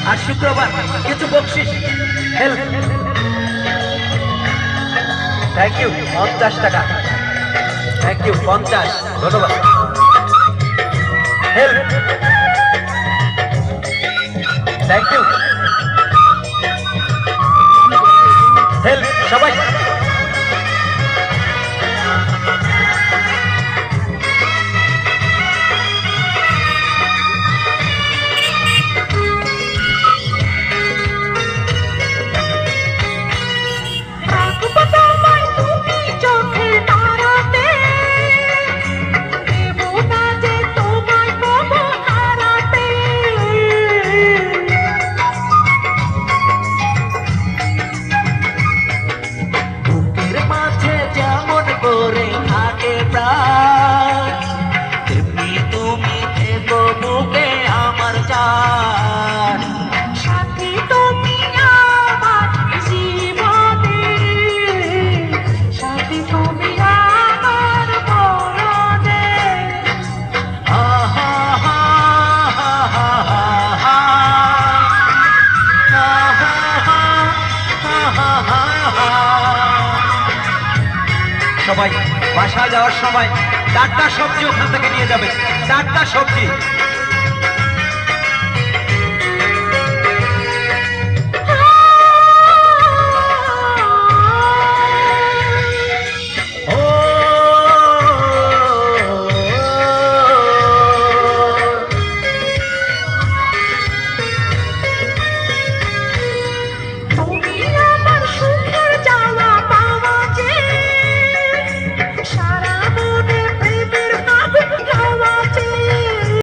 আর শুক্রবার কিছু বকশিস হেল্প। থ্যাংক ইউ 50 টাকা। থ্যাংক ইউ 50, ধন্যবাদ। Help, thank you. হেল্প সবাই। সবাই বাসায় যাওয়ার সময় টাটকা সবজি ওখান থেকে নিয়ে যাবে। টাটকা সবজি।